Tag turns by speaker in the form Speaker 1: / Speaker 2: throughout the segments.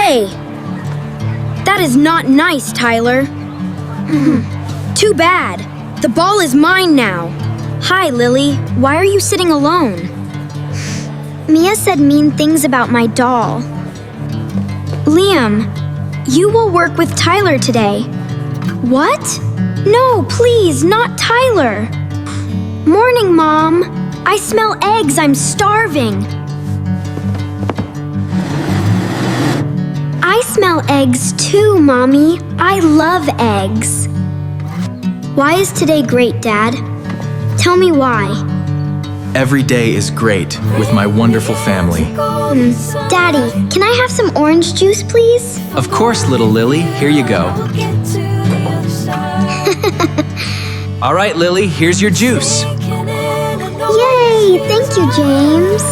Speaker 1: Hey! That is not nice, Tyler. Too bad. The ball is mine now. Hi, Lily. Why are you sitting alone? Mia said mean things about my doll. Liam, you will work with Tyler today. What? No, please, not Tyler. Morning, Mom. I smell eggs. I'm starving. I smell eggs too, Mommy. I love eggs. Why is today great, Dad? Tell me why.
Speaker 2: Every day is great with my wonderful family.
Speaker 1: Daddy, can I have some orange juice, please?
Speaker 2: Of course, little Lily. Here you go. All right, Lily, here's your juice.
Speaker 1: Yay! Thank you, James.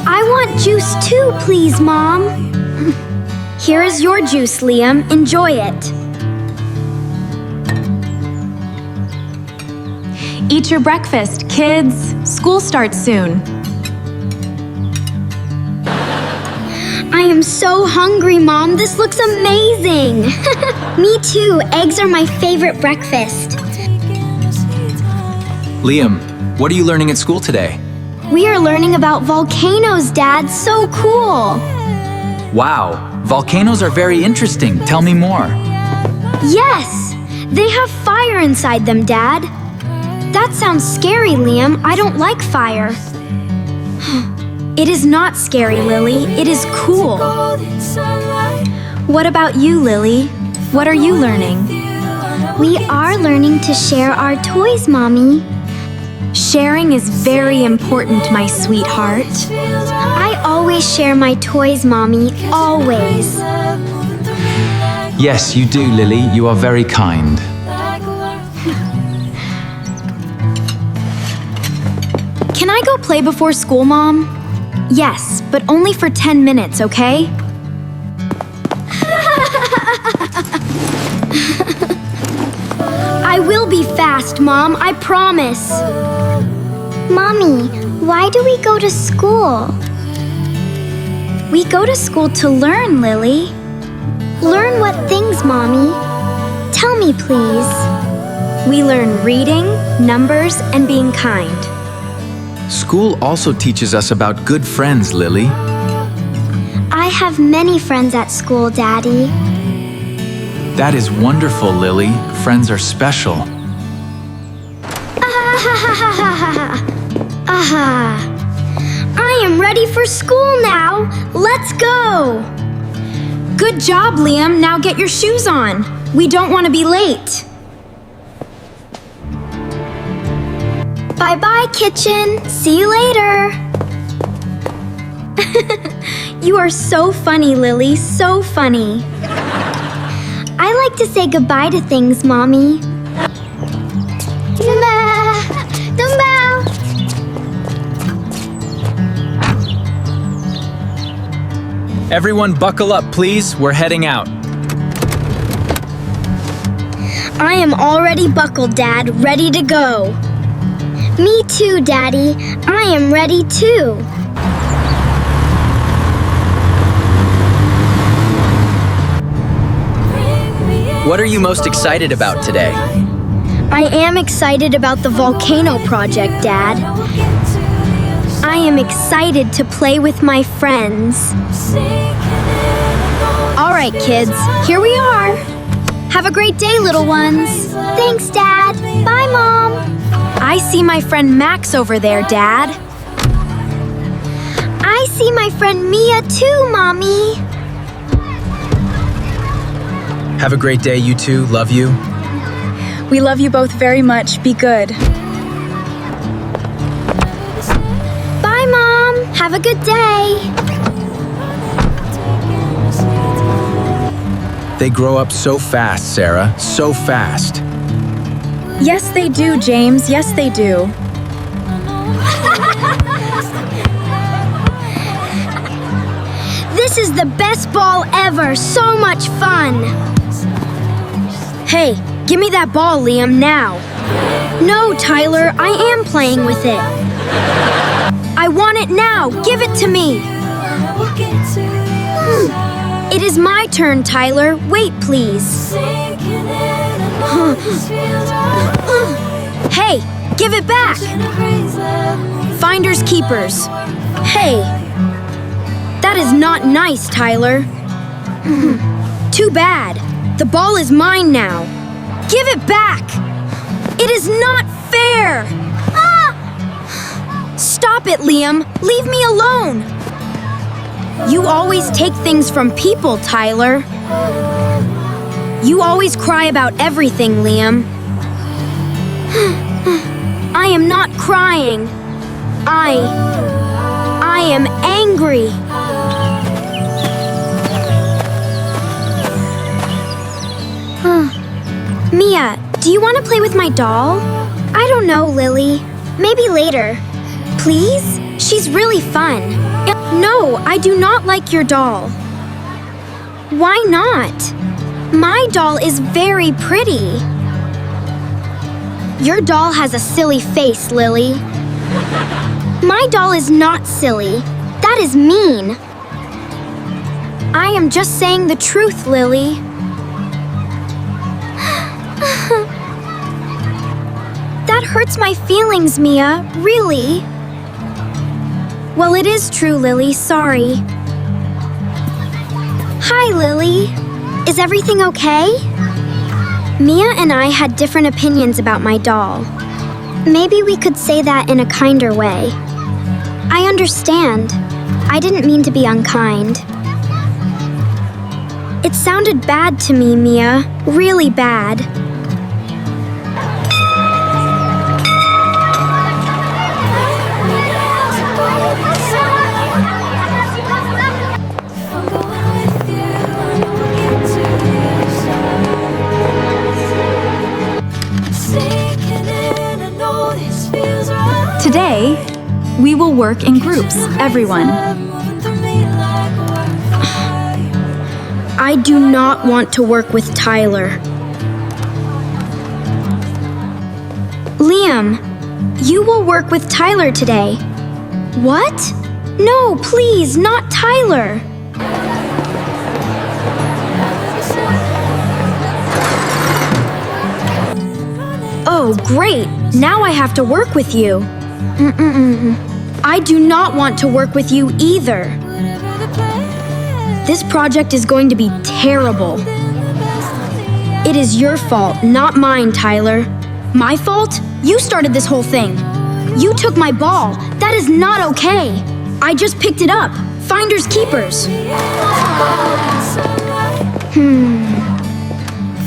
Speaker 1: I want juice too, please, Mom. Here is your juice, Liam. Enjoy it.
Speaker 3: Eat your breakfast, kids. School starts soon.
Speaker 1: I am so hungry, Mom. This looks amazing. Me too. Eggs are my favorite breakfast.
Speaker 2: Liam, what are you learning at school today?
Speaker 1: We are learning about volcanoes, Dad. So cool.
Speaker 2: Wow, volcanoes are very interesting. Tell me more.
Speaker 1: Yes, they have fire inside them, Dad. That sounds scary, Liam. I don't like fire. It is not scary, Lily. It is cool.
Speaker 3: What about you, Lily? What are you learning?
Speaker 1: We are learning to share our toys, Mommy.
Speaker 3: Sharing is very important, my sweetheart.
Speaker 1: I always share my toys, Mommy. Always.
Speaker 2: Yes, you do, Lily. You are very kind.
Speaker 3: Can I go play before school, Mom? Yes, but only for 10 minutes, okay?
Speaker 1: I will be fast, Mom. I promise. Mommy, why do we go to school? We go to school to learn, Lily. Learn what things, Mommy? Tell me, please.
Speaker 3: We learn reading, numbers, and being kind.
Speaker 2: School also teaches us about good friends, Lily.
Speaker 1: I have many friends at school, Daddy.
Speaker 2: That is wonderful, Lily. Friends are special.
Speaker 1: I am ready for school now. Let's go.
Speaker 3: Good job, Liam. Now get your shoes on. We don't want to be late.
Speaker 1: Bye-bye, kitchen. See you later.
Speaker 3: You are so funny, Lily. So funny.
Speaker 1: I like to say goodbye to things, Mommy.
Speaker 2: Everyone buckle up, please. We're heading out.
Speaker 1: I am already buckled, Dad, ready to go. Me too, Daddy. I am ready too.
Speaker 2: What are you most excited about today?
Speaker 1: I am excited about the volcano project, Dad. I am excited to play with my friends.
Speaker 3: All right, kids. Here we are. Have a great day, little ones.
Speaker 1: Thanks, Dad. Bye, Mom.
Speaker 3: I see my friend Max over there, Dad.
Speaker 1: I see my friend Mia too, Mommy.
Speaker 2: Have a great day, you two. Love you.
Speaker 3: We love you both very much. Be good.
Speaker 1: Bye, Mom. Have a good day.
Speaker 2: They grow up so fast, Sarah. So fast.
Speaker 3: Yes, they do, James. Yes, they do.
Speaker 1: This is the best ball ever. So much fun.
Speaker 3: Hey, give me that ball, Liam, now.
Speaker 1: No, Tyler. I am playing with it.
Speaker 3: I want it now. Give it to me. It is my turn, Tyler. Wait, please. Hey, give it back! Finders keepers. Hey, that is not nice, Tyler. Too bad. The ball is mine now. Give it back! It is not fair! Stop it, Liam. Leave me alone. You always take things from people, Tyler. You always cry about everything, Liam. I am not crying. I am angry. Mia, do you want to play with my doll?
Speaker 1: I don't know, Lily. Maybe later. Please?
Speaker 3: She's really fun. No, I do not like your doll. Why not? My doll is very pretty. Your doll has a silly face, Lily. My doll is not silly. That is mean. I am just saying the truth, Lily. That hurts my feelings, Mia. Really? Well, it is true, Lily. Sorry.
Speaker 1: Hi, Lily. Is everything okay?
Speaker 3: Mia and I had different opinions about my doll.
Speaker 1: Maybe we could say that in a kinder way.
Speaker 3: I understand. I didn't mean to be unkind. It sounded bad to me, Mia. Really bad.
Speaker 4: Today, we will work in groups, everyone.
Speaker 3: I do not want to work with Tyler. Liam, you will work with Tyler today. What? No, please, not Tyler. Oh, great. Now I have to work with you. I do not want to work with you either. This project is going to be terrible. It is your fault, not mine, Tyler. My fault? You started this whole thing. You took my ball. That is not okay. I just picked it up. Finders keepers.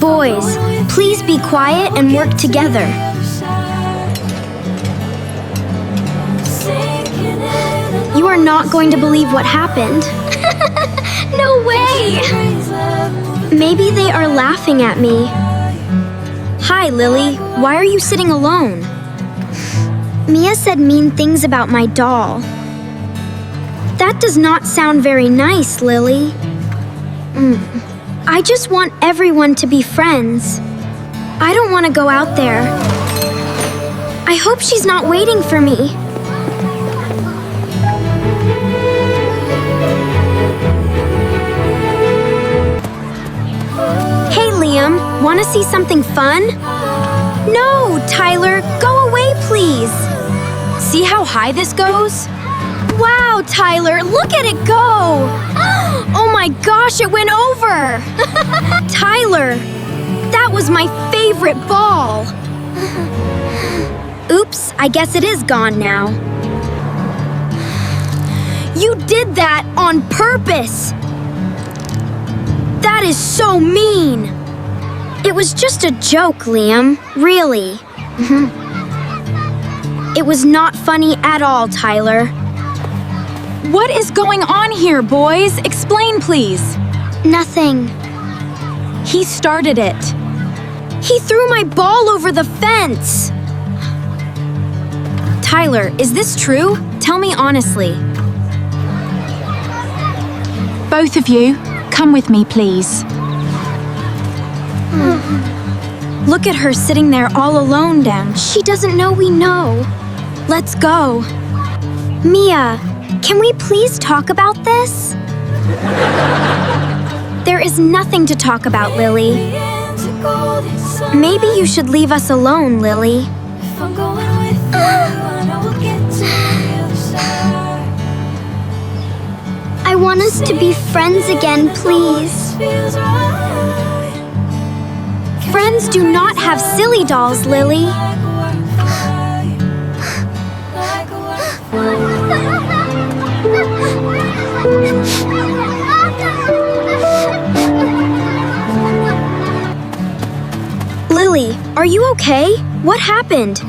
Speaker 3: Boys, please be quiet and work together. You are not going to believe what happened.
Speaker 1: No way!
Speaker 3: Maybe they are laughing at me. Hi, Lily. Why are you sitting alone? Mia said mean things about my doll. That does not sound very nice, Lily. I just want everyone to be friends. I don't want to go out there. I hope she's not waiting for me. Hey, Liam, want to see something fun? No, Tyler, go away, please. See how high this goes? Wow, Tyler, look at it go! Oh my gosh, it went over! Tyler, that was my favorite ball. Oops, I guess it is gone now. You did that on purpose! That is so mean! It was just a joke, Liam, really. It was not funny at all, Tyler.
Speaker 4: What is going on here, boys? Explain, please.
Speaker 3: Nothing.
Speaker 4: He started it.
Speaker 3: He threw my ball over the fence! Tyler, is this true? Tell me honestly.
Speaker 4: Both of you, come with me, please.
Speaker 3: Look at her sitting there all alone down. She doesn't know we know. Let's go. Mia, Can we please talk about this? There is nothing to talk about, Lily. Maybe you should leave us alone, Lily.
Speaker 1: I want us to be friends again, please.
Speaker 3: Friends do not have silly dolls, Lily. Lily, are you okay? What happened?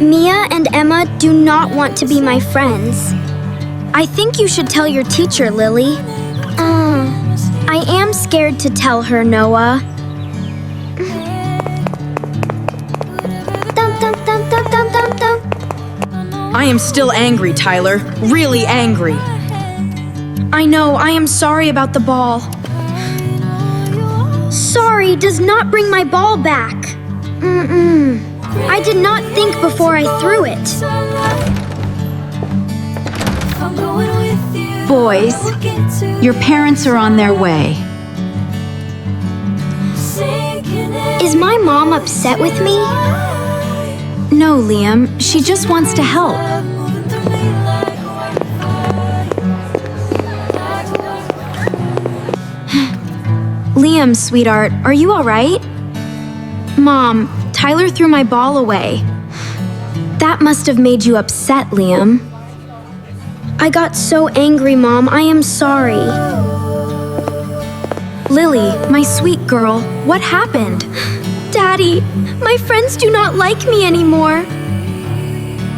Speaker 1: Mia and Emma do not want to be my friends.
Speaker 3: I think you should tell your teacher, Lily.
Speaker 1: I am scared to tell her, Noah. Dum, dum, dum, dum, dum, dum, dum.
Speaker 5: I am still angry, Tyler. Really angry.
Speaker 3: I know, I am sorry about the ball.
Speaker 1: Sorry does not bring my ball back. I did not think before I threw it.
Speaker 4: Boys, your parents are on their way.
Speaker 1: Is my mom upset with me?
Speaker 4: No, Liam, she just wants to help.
Speaker 3: Liam, sweetheart, are you all right? Mom, Tyler threw my ball away. That must have made you upset, Liam.
Speaker 1: I got so angry, Mom. I am sorry.
Speaker 3: Lily, my sweet girl, what happened?
Speaker 1: Daddy, my friends do not like me anymore.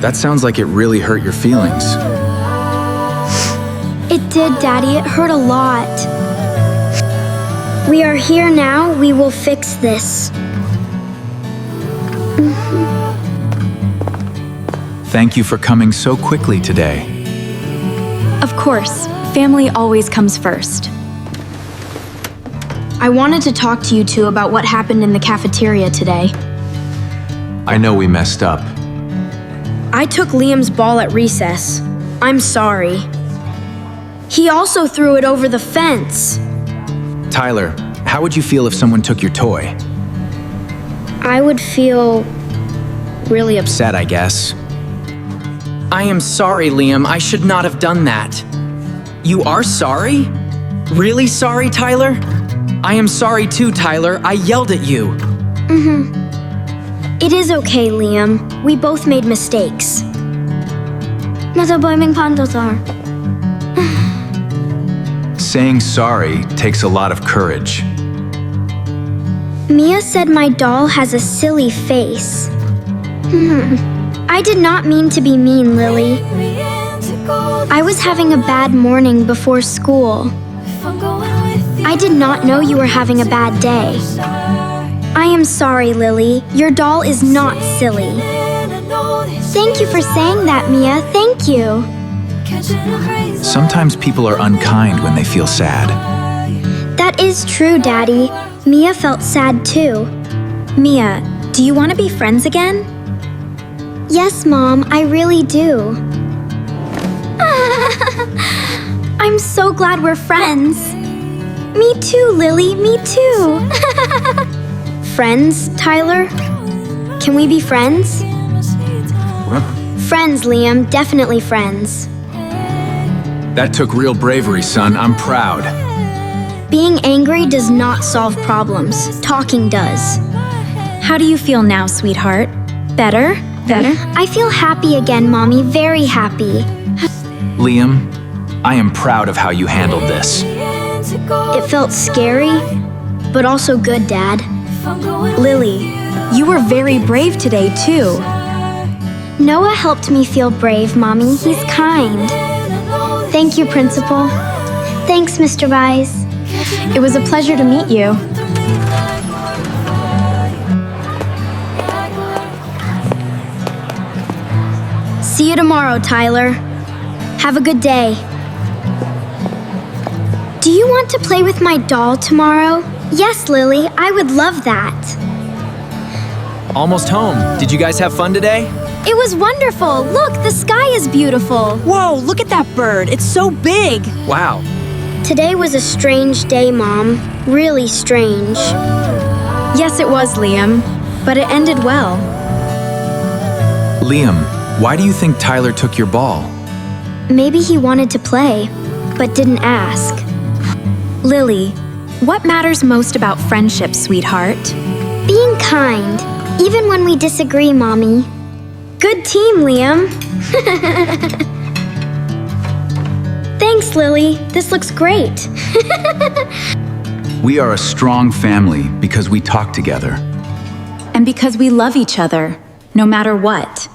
Speaker 2: That sounds like it really hurt your feelings.
Speaker 1: It did, Daddy. It hurt a lot. We are here now. We will fix this.
Speaker 2: Thank you for coming so quickly today.
Speaker 4: Of course, family always comes first.
Speaker 3: I wanted to talk to you two about what happened in the cafeteria today.
Speaker 2: I know we messed up.
Speaker 3: I took Liam's ball at recess. I'm sorry. He also threw it over the fence.
Speaker 2: Tyler, how would you feel if someone took your toy?
Speaker 1: I would feel really upset.
Speaker 2: Upset, I guess.
Speaker 5: I am sorry, Liam. I should not have done that. You are sorry? Really sorry, Tyler? I am sorry too, Tyler. I yelled at you.
Speaker 1: It is okay, Liam. We both made mistakes.
Speaker 2: Saying sorry takes a lot of courage.
Speaker 1: Mia said my doll has a silly face. I did not mean to be mean, Lily. I was having a bad morning before school. I did not know you were having a bad day. I am sorry, Lily. Your doll is not silly. Thank you for saying that, Mia. Thank you.
Speaker 2: Sometimes people are unkind when they feel sad.
Speaker 1: That is true, Daddy. Mia felt sad too.
Speaker 3: Mia, do you want to be friends again?
Speaker 1: Yes, Mom, I really do.
Speaker 3: I'm so glad we're friends.
Speaker 1: Me too, Lily, me too.
Speaker 3: Friends, Tyler? Can we be friends?
Speaker 1: Friends, Liam, definitely friends.
Speaker 2: That took real bravery, son. I'm proud.
Speaker 1: Being angry does not solve problems. Talking does.
Speaker 3: How do you feel now, sweetheart? Better?
Speaker 1: I feel happy again, Mommy, very happy.
Speaker 2: Liam, I am proud of how you handled this.
Speaker 1: It felt scary, but also good, Dad.
Speaker 3: Lily, you were very brave today, too.
Speaker 1: Noah helped me feel brave, Mommy. He's kind. Thank you, Principal. Thanks, Mr. Vise.
Speaker 3: It was a pleasure to meet you.
Speaker 1: See you tomorrow, Tyler. Have a good day. Do you want to play with my doll tomorrow? Yes, Lily, I would love that.
Speaker 5: Almost home. Did you guys have fun today?
Speaker 3: It was wonderful. Look, the sky is beautiful.
Speaker 4: Whoa, look at that bird. It's so big.
Speaker 5: Wow.
Speaker 1: Today was a strange day, Mom. Really strange.
Speaker 4: Yes, it was, Liam. But it ended well.
Speaker 2: Liam, why do you think Tyler took your ball?
Speaker 1: Maybe he wanted to play, but didn't ask.
Speaker 4: Lily, what matters most about friendship, sweetheart?
Speaker 1: Being kind, even when we disagree, Mommy. Good team, Liam. Thanks, Lily. This looks great.
Speaker 2: We are a strong family because we talk together.
Speaker 4: And because we love each other, no matter what.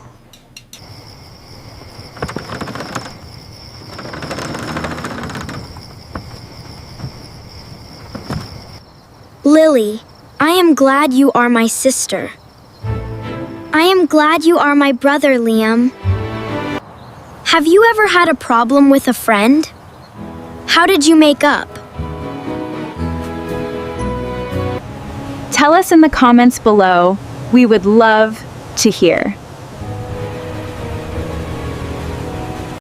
Speaker 1: Lily, I am glad you are my sister. I am glad you are my brother, Liam. Have you ever had a problem with a friend? How did you make up?
Speaker 4: Tell us in the comments below. We would love to hear.